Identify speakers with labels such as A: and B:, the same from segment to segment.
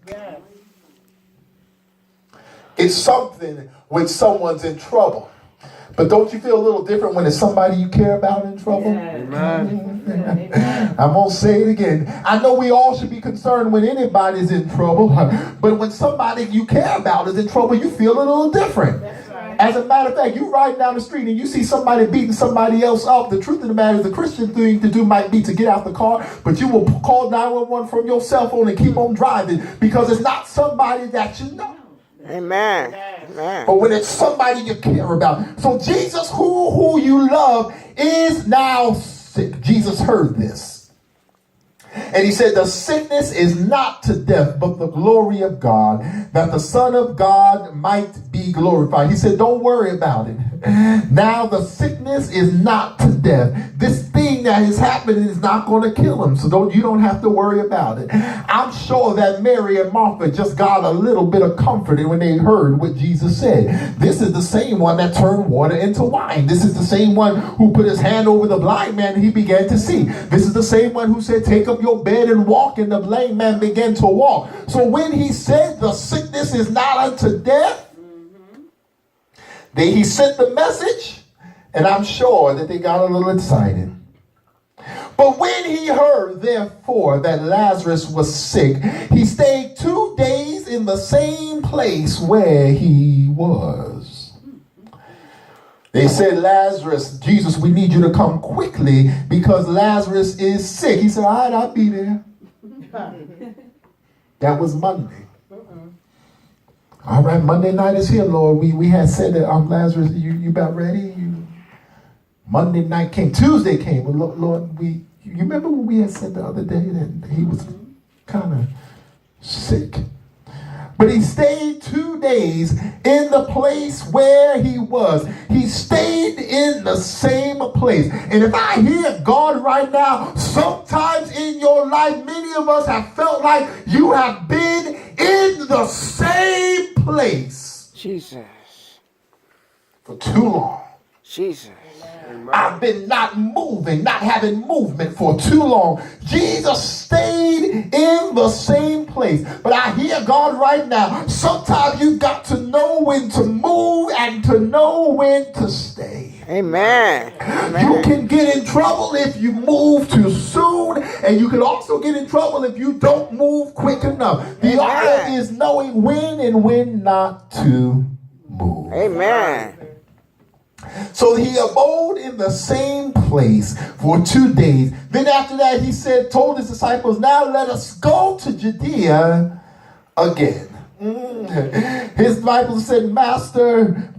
A: Yes.
B: It's something when someone's in trouble. But don't you feel a little different when it's somebody you care about in trouble?
A: Yes.
C: Amen.
B: I'm going to say it again. I know we all should be concerned when anybody's in trouble. But when somebody you care about is in trouble, you feel a little different.
A: That's right.
B: As a matter of fact, you ride down the street and you see somebody beating somebody else up. The truth of the matter is the Christian thing to do might be to get out the car, but you will call 911 from your cell phone and keep on driving because it's not somebody that you know.
C: Amen. Amen.
B: But when it's somebody you care about. So Jesus, who you love, is now sick. Jesus heard this. And he said, the sickness is not to death, but the glory of God, that the Son of God might be glorified. He said, don't worry about it. Now the sickness is not to death. This thing that is happening is not going to kill him. So you don't have to worry about it. I'm sure that Mary and Martha just got a little bit of comfort when they heard what Jesus said. This is the same one that turned water into wine. This is the same one who put his hand over the blind man and he began to see. This is the same one who said, take up your bed and walk, and the blind man began to walk. So when he said the sickness is not unto death, he sent the message, and I'm sure that they got a little excited. But when he heard, therefore, that Lazarus was sick, he stayed 2 days in the same place where he was. They said, Lazarus, Jesus, we need you to come quickly because Lazarus is sick. He said, all right, I'll be there. That was Monday. All right, Monday night is here, Lord. We had said that Lazarus, you about ready? Monday night came. Tuesday came. Well, Lord, you remember what we had said the other day that he was kind of sick? But he stayed 2 days in the place where he was. He stayed in the same place. And if I hear God right now, sometimes in your life, many of us have felt like you have been in the same place.
C: Jesus.
B: For too long.
C: Jesus.
B: I've been not moving, not having movement for too long. Jesus stayed in the same place. But I hear God right now. Sometimes you've got to know when to move and to know when to stay.
C: Amen.
B: You can get in trouble if you move too soon, and you can also get in trouble if you don't move quick enough. The art is knowing when and when not to move.
C: Amen.
B: So he abode in the same place for 2 days. Then after that he told his disciples, now let us go to Judea again. His disciples said, Master,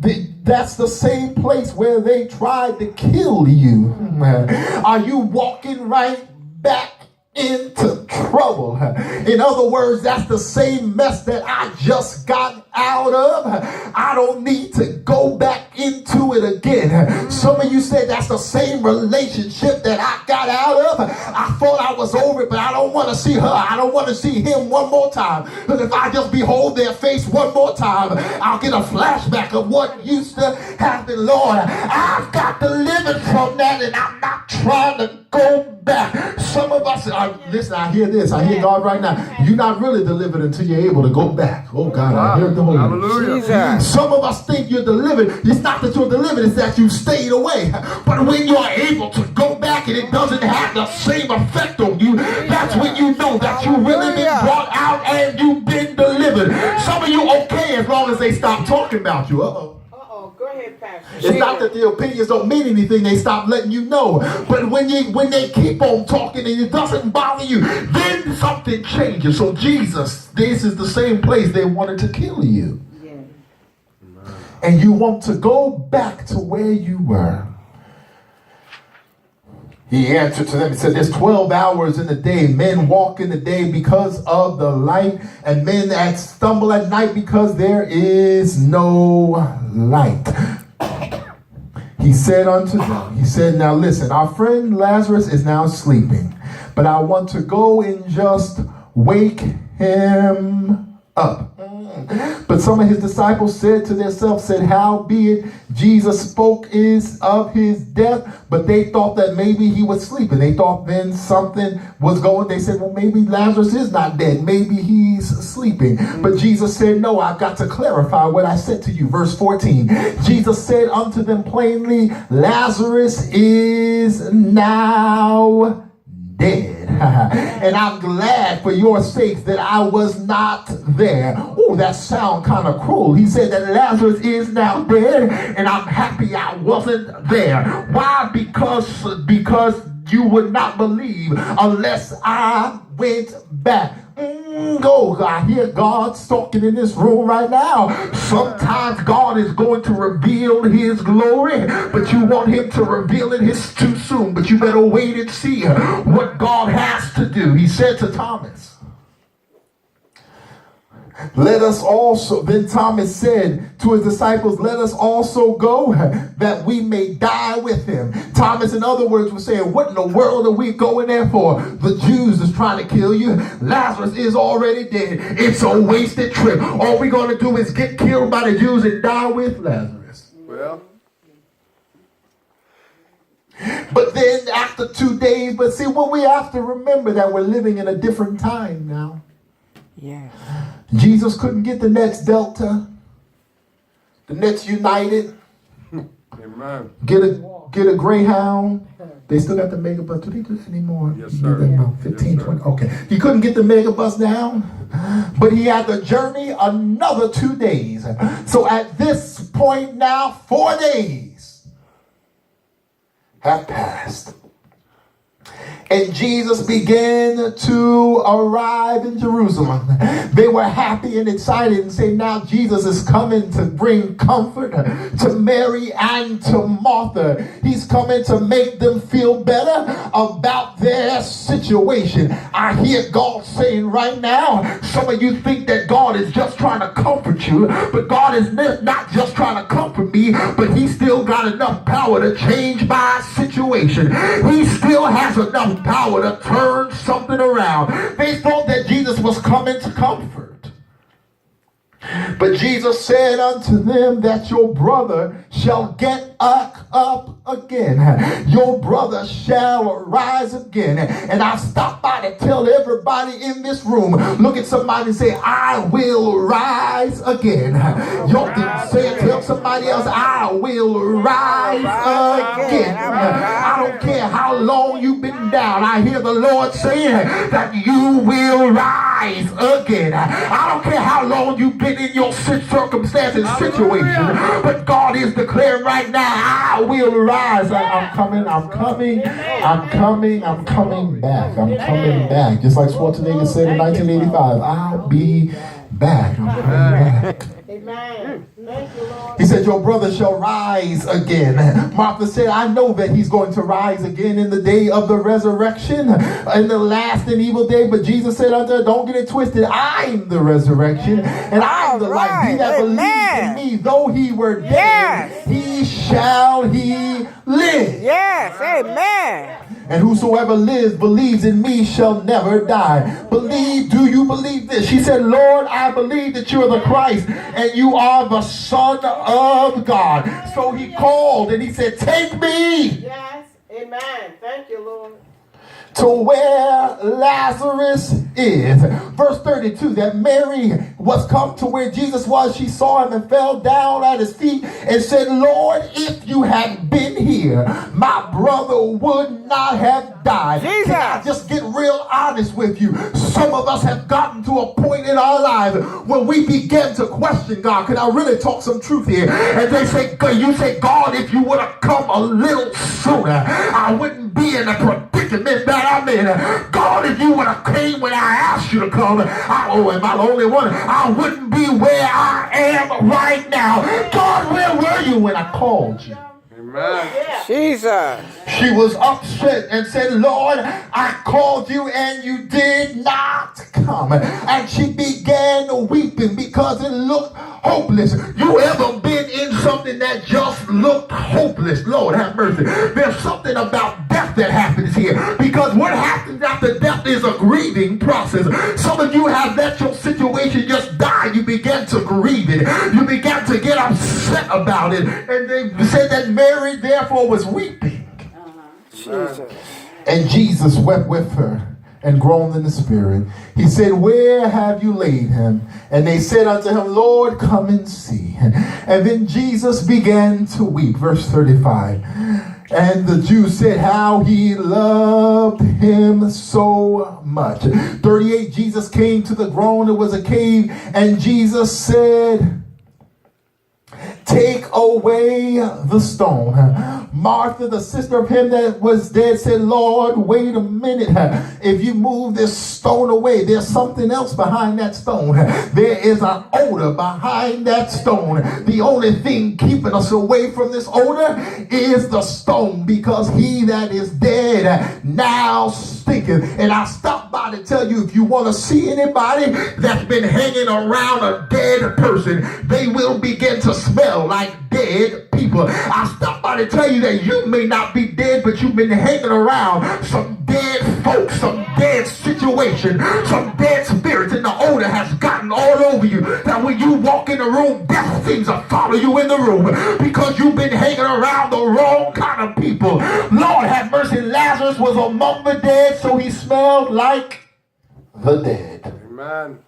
B: that's the same place where they tried to kill you. Are you walking right back into trouble? In other words, that's the same mess that I just got out of. I don't need to go back into it again. Some of you said that's the same relationship that I got out of. I thought I was over it, but I don't want to see her. I don't want to see him one more time. But if I just behold their face one more time, I'll get a flashback of what used to happen. Lord, I've got delivered from that, and I'm not trying to go back. Some of us listen, I hear this. I hear God right now. You're not really delivered until you're able to go back. Oh God, I hear the Holy
C: Hallelujah.
B: Some of us think you're delivered. It's not that you're delivered, it's that you stayed away. But when you're able to go back and it doesn't have the same effect on you, that's when you know that you've really been brought out and you've been delivered. Some of you okay as long as they stop talking about you.
A: Go ahead, Pastor.
B: It's not that the opinions don't mean anything, they stop letting you know. But when they keep on talking and it doesn't bother you, then something changes. So Jesus, this is the same place they wanted to kill you.
A: Yeah.
B: And you want to go back to where you were. He answered to them, he said, there's 12 hours in the day. Men walk in the day because of the light, and men that stumble at night because there is no light. He said unto them, he said, now listen, our friend Lazarus is now sleeping, but I want to go and just wake him up. But some of his disciples said to themselves, said, howbeit Jesus spoke is of his death, but they thought that maybe he was sleeping. They thought then something was going. They said, well, maybe Lazarus is not dead. Maybe he's sleeping. But Jesus said, no, I've got to clarify what I said to you. Verse 14, Jesus said unto them plainly, Lazarus is now dead. And I'm glad for your sakes that I was not there. Oh, that sound kind of cruel. He said that Lazarus is now dead, and I'm happy I wasn't there. Why? Because you would not believe unless I went back. I hear God talking in this room right now. Sometimes God is going to reveal his glory, but you want him to reveal it too soon. But you better wait and see what God has to do. He said to Thomas, let us also, then Thomas said to his disciples, let us also go that we may die with him. Thomas, in other words, was saying, what in the world are we going there for? The Jews is trying to kill you. Lazarus is already dead. It's a wasted trip. All we're going to do is get killed by the Jews and die with Lazarus.
D: Well,
B: but then after 2 days, but see, what we have to remember that we're living in a different time now.
C: Yes.
B: Jesus couldn't get the next Delta, the next United,
D: amen.
B: get a Greyhound. They still got the Megabus. Do they do that anymore?
D: Yes, sir.
B: About 15,
D: Yes, sir.
B: 20. Okay. He couldn't get the Megabus down, but he had to journey another 2 days. So at this point now, 4 days have passed. And Jesus began to arrive in Jerusalem. They were happy and excited and say, now Jesus is coming to bring comfort to Mary and to Martha. He's coming to make them feel better about their situation. I hear God saying right now, some of you think that God is just trying to comfort you, but God is not just trying to comfort me, but he still got enough power to change my situation. He still has enough power to turn something around. They thought that Jesus was coming to comfort. But Jesus said unto them that your brother shall get up again. Your brother shall rise again. And I stop by to tell everybody in this room, look at somebody and say, I will rise again. Y'all can say it, tell somebody else, I will rise again. I don't care how long you've been down. I hear the Lord saying that you will rise again. I don't care how long you've been in your circumstances, situation, but God is declaring right now, I will rise. I'm coming back. Just like Schwarzenegger said in 1985, I'll be back. I'm coming back.
A: Amen. Thank you, Lord.
B: He said, your brother shall rise again. Martha said, I know that he's going to rise again in the day of the resurrection, in the last and evil day. But Jesus said unto her, don't get it twisted. I'm the resurrection and I'm the life. He that believes in me, though he were dead, he shall live.
C: Yes. Amen.
B: And whosoever lives, believes in me, shall never die. Do you believe this? She said, Lord, I believe that you are the Christ and you are the Son of God. So he called and he said, take me.
A: Yes. Amen. Thank you, Lord.
B: To where Lazarus is. Verse 32, that Mary was come to where Jesus was. She saw him and fell down at his feet and said, Lord, if you had been here, my brother would not have died.
C: Jesus.
B: Can I just get real honest with you? Some of us have gotten to a point in our lives when we begin to question God. Can I really talk some truth here? And they say, you say, God, if you would have come a little sooner, I wouldn't be in a predicament that I'm in. God, if you would have came when I asked you to come, am I the only one? I wouldn't be where I am right now. God, where were you when I called you?
D: Amen.
A: Yeah.
C: Jesus.
B: She was upset and said, Lord, I called you and you did not come. And she began weeping because it looked hopeless. You ever been in something that just looked hopeless? Lord have mercy. There's something about death that happens here, because what happens after death is a grieving process. Some of you have let your situation just die began to grieve it. You began to get upset about it. And they said that Mary therefore was weeping.
C: Jesus.
B: And Jesus wept with her and groaned in the spirit. He said, where have you laid him? And they said unto him, Lord, come and see. And then Jesus began to weep. Verse 35. And the Jews said how he loved him so much. 38, Jesus came to the grave. It was a cave. And Jesus said, take away the stone. Martha, the sister of him that was dead, said, Lord, wait a minute. If you move this stone away, there's something else behind that stone. There is an odor behind that stone. The only thing keeping us away from this odor is the stone, because he that is dead now stinketh. And I stopped by to tell you, if you want to see anybody that's been hanging around a dead person, they will begin to smell like dead people. I stopped by to tell you that you may not be dead, but you've been hanging around some dead folks, some dead situation, some dead spirits, and the odor has gotten all over you, that when you walk in the room, death seems to follow you in the room, because you've been hanging around the wrong kind of people. Lord have mercy, Lazarus was among the dead, so he smelled like the dead.
D: Amen.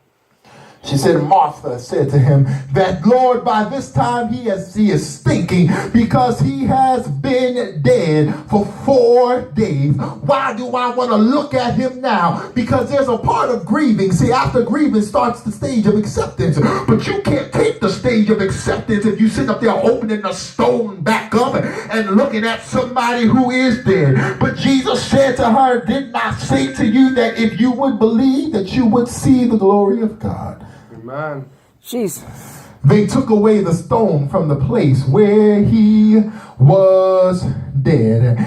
B: She said, Martha said to him that, Lord, by this time he is stinking, because he has been dead for 4 days. Why do I want to look at him now? Because there's a part of grieving. See, after grieving starts the stage of acceptance. But you can't take the stage of acceptance if you sit up there opening the stone back up and looking at somebody who is dead. But Jesus said to her, didn't I say to you that if you would believe, that you would see the glory of God?
D: Amen.
C: Jesus.
B: They took away the stone from the place where he was dead.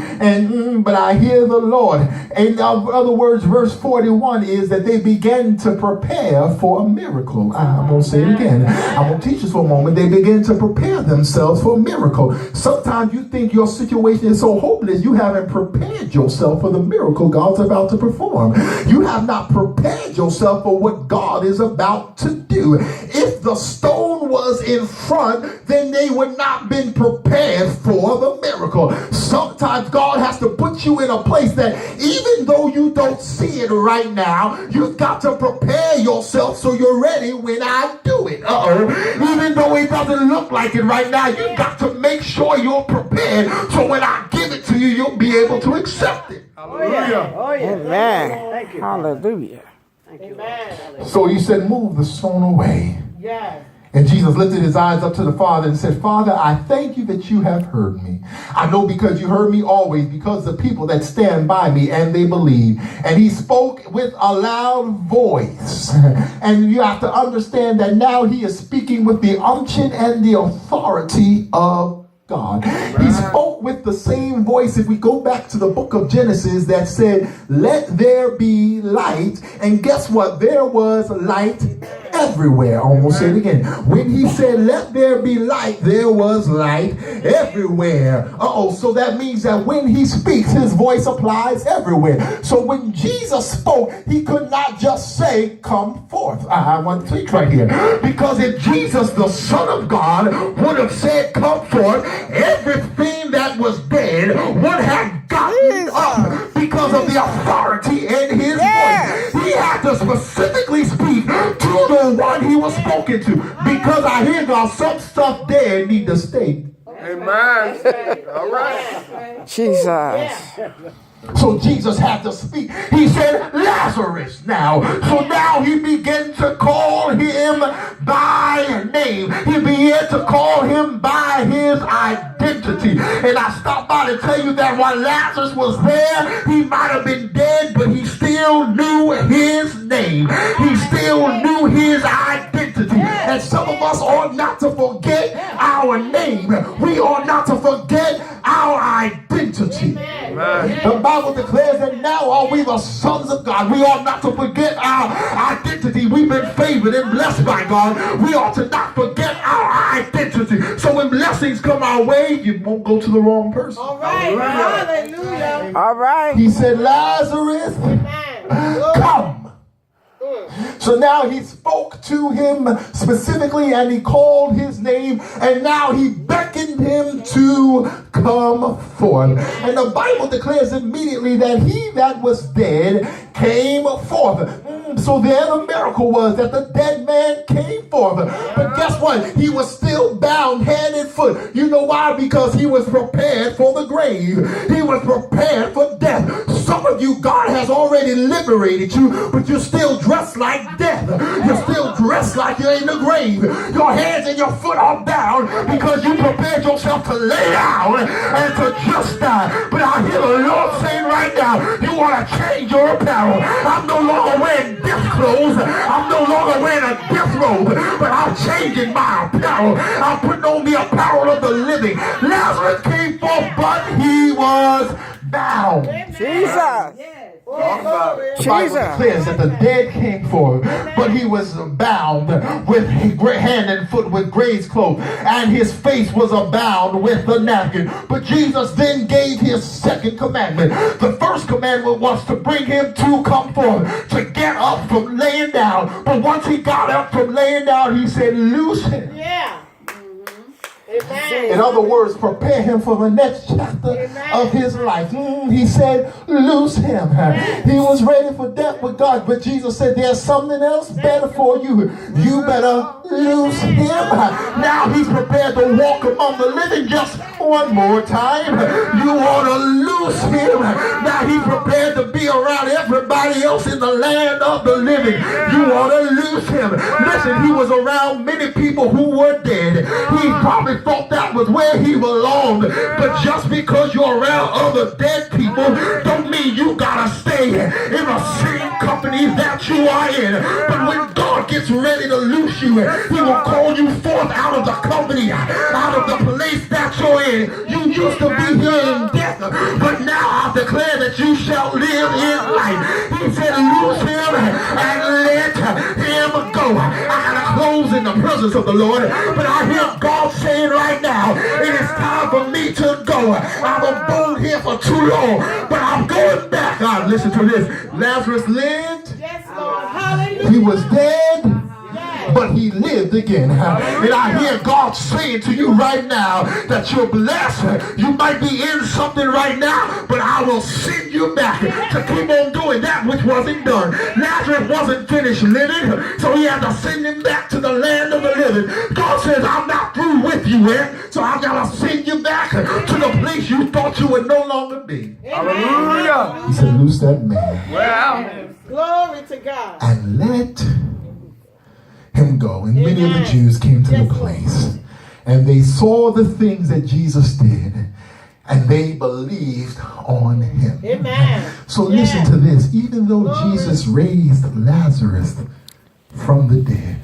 B: But I hear the Lord. In other words, verse 41 is that they began to prepare for a miracle. I'm going to say it again. I'm going to teach this for a moment. They began to prepare themselves for a miracle. Sometimes you think your situation is so hopeless, you haven't prepared yourself for the miracle God's about to perform. You have not prepared yourself for what God is about to do. If the stone was in front, then they would not been prepared for the miracle. Sometimes God has to put you in a place that even though you don't see it right now, you've got to prepare yourself so you're ready when I do it. Even though it doesn't look like it right now, you've got to make sure you're prepared so when I give it to you, you'll be able to accept it.
D: Hallelujah.
A: Oh, yeah.
C: Amen.
A: Thank you.
C: Hallelujah.
A: Amen.
B: So he said, move the stone away.
A: Yes.
B: And Jesus lifted his eyes up to the Father and said, Father, I thank you that you have heard me. I know because you heard me always, because the people that stand by me and they believe. And he spoke with a loud voice. And you have to understand that now he is speaking with the unction and the authority of God. He spoke with the same voice, if we go back to the book of Genesis, that said, let there be light. And guess what? There was light everywhere. I almost say it again. When he said, let there be light, there was light everywhere. So that means that when he speaks, his voice applies everywhere. So when Jesus spoke, he could not just say, come forth. I want to teach right here. Because if Jesus, the Son of God, would have said, come forth, everything that was dead would have gotten up because of the authority in his voice. He had to specifically speak to the one he was spoken to, because I hear God, some stuff dead need to stay.
D: Amen. All right.
C: Jesus.
B: So Jesus had to speak. He said, Lazarus now. So now he began to call him by name. He began to call him by his identity. And I stopped by to tell you that while Lazarus was there, he might have been dead, but he still knew his name. He still knew his identity. And some of us ought not to forget our name. We ought not to forget our identity. The Bible declares that now are we the sons of God. We ought not to forget our identity. We've been favored and blessed by God. We ought to not forget our identity. So when blessings come our way, you won't go to the wrong person.
A: All right. Hallelujah.
C: All right.
B: He said, Lazarus,
A: Amen.
B: come. So now he spoke to him specifically and he called his name, and now he beckoned him to come forth. And the Bible declares immediately that he that was dead came forth. So there the miracle was that the dead man came forth. But guess what? He was still bound hand and foot. You know why? Because he was prepared for the grave. He was prepared for death. Some of you, God has already liberated you, but you're still dressed like death. You're still dressed like you're in the grave. Your hands and your foot are bound because you prepared yourself to lay down and to just die. But I hear the Lord saying right now, you want to change your apparel. I'm no longer wearing death clothes. I'm no longer wearing a death robe, but I'm changing my apparel. I'm putting on the apparel of the living. Lazarus came forth, but he was bound.
C: Jesus.
B: The Bible declares that the dead came forth, but he was bound with hand and foot with grave clothes, and his face was bound with the napkin. But Jesus then gave his second commandment. The first commandment was to bring him to come forth, to get up from laying down. But once he got up from laying down, he said, loose him.
A: Yeah. Amen.
B: In other words, prepare him for the next chapter of his life. He said, loose him. He was ready for death with God, but Jesus said, there's something else better for you. You better loose him. Now he's prepared to walk among the living just one more time. You ought to loose him. Now he's prepared to be around everybody else in the land of the living. You ought to loose him. Listen, he was around many people who were dead. He probably thought that was where he belonged, but just because you're around other dead people don't mean you gotta stay in the same company that you are in. But when God gets ready to loose you, he will call you forth out of the company, out of the place that you're in. You used to be here in death, but now I declare that you shall live in life. He said, loose him and let him go. I gotta close in the presence of the Lord, but I hear God saying right now, it is time for me to go. I've abode here for too long, but I'm going back. God, listen to this. Lazarus lived.
A: Yes, Lord. Hallelujah.
B: He was dead, but he lived again. And I hear God saying to you right now that you're blessed. You might be in something right now, but I will send you back to keep on doing that which wasn't done. Lazarus wasn't finished living, so he had to send him back to the land of the living. God says, I'm not through with you yet, so I gotta send you back to the place you thought you would no longer be.
D: Hallelujah.
B: He said, loose that man
D: Well,
A: Glory to God.
B: and let him go. And many of the Jews came to the place, and they saw the things that Jesus did, and they believed on him.
A: Amen.
B: So listen to this. Even though Jesus raised Lazarus from the dead,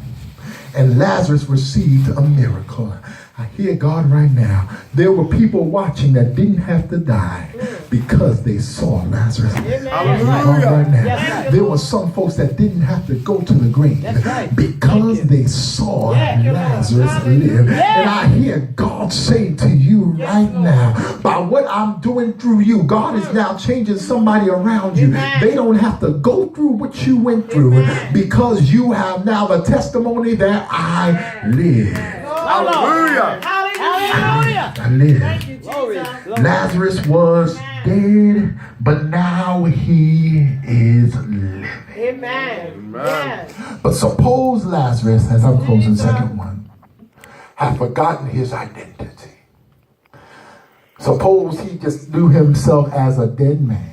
B: and Lazarus received a miracle, I hear God right now. There were people watching that didn't have to die because they saw Lazarus. Right now. There were some folks that didn't have to go to the grave because they saw Lazarus live. And I hear God saying to you right now, by what I'm doing through you, God is now changing somebody around you. They don't have to go through what you went through because you have now the testimony that I live.
D: hallelujah.
A: Hallelujah.
B: I live.
A: Thank you, Jesus.
B: Lazarus was dead, but now he is living.
A: Amen. Yes.
B: But suppose Lazarus, as I'm closing second one, had forgotten his identity. Suppose he just knew himself as a dead man.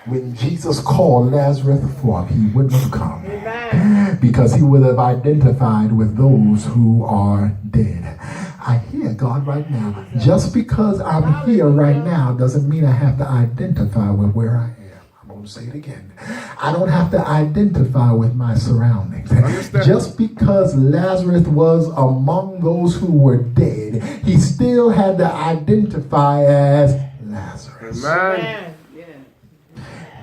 B: When Jesus called Lazarus forth, he wouldn't have come.
A: Amen.
B: Because he would have identified with those who are dead. I hear God right now. Just because I'm here right now doesn't mean I have to identify with where I am. I'm going to say it again. I don't have to identify with my surroundings. Just because Lazarus was among those who were dead, he still had to identify as Lazarus.
D: Amen.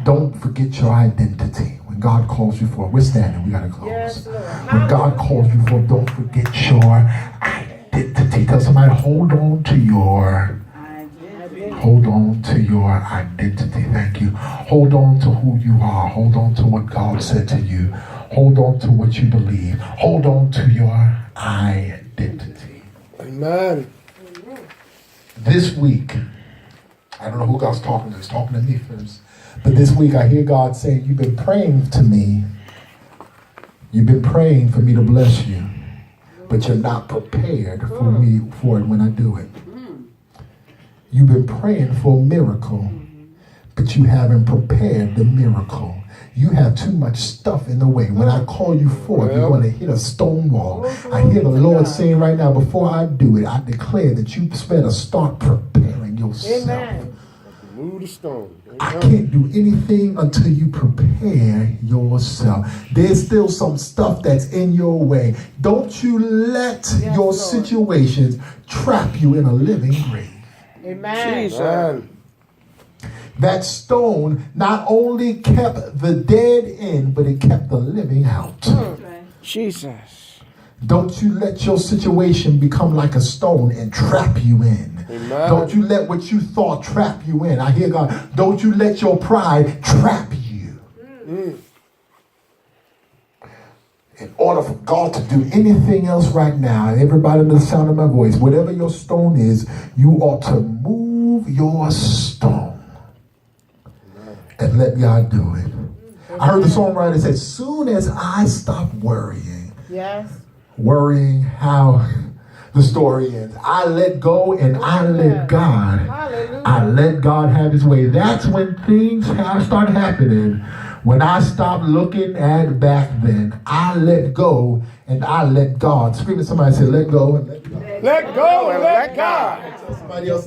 B: Don't forget your identity. When God calls you for, we're standing, we got to close.
A: Yes, Lord.
B: When God calls you for, don't forget your identity. Tell somebody, hold on to your identity. Hold on to your identity. Thank you. Hold on to who you are. Hold on to what God said to you. Hold on to what you believe. Hold on to your identity.
D: Amen.
B: This week, I don't know who God's talking to. He's talking to me first. But this week I hear God saying, you've been praying to me. You've been praying for me to bless you. But you're not prepared for it when I do it. You've been praying for a miracle, but you haven't prepared the miracle. You have too much stuff in the way. When I call you forth, you're going to hit a stone wall. I hear the Lord saying right now, before I do it, I declare that you better start preparing yourself.
A: Amen.
D: Move the stone.
B: I can't do anything until you prepare yourself. There's still some stuff that's in your way. Don't you let your situations trap you in a living grave.
A: Amen.
C: Jesus.
B: That stone not only kept the dead in, but it kept the living out.
C: Jesus.
B: Don't you let your situation become like a stone and trap you in.
D: Amen.
B: Don't you let what you thought trap you in. I hear God. Don't you let your pride trap you. In order for God to do anything else right now, everybody in the sound of my voice, whatever your stone is, you ought to move your stone and let God do it. I heard the songwriter say, soon as I stop worrying, worrying how the story ends, I let go and I let God.
A: Hallelujah.
B: I let God have his way. That's when things start happening. When I stop looking at back then, I let go and I let God. Scream at somebody, say, let go and let God.
D: Let go and let God.
B: Somebody else.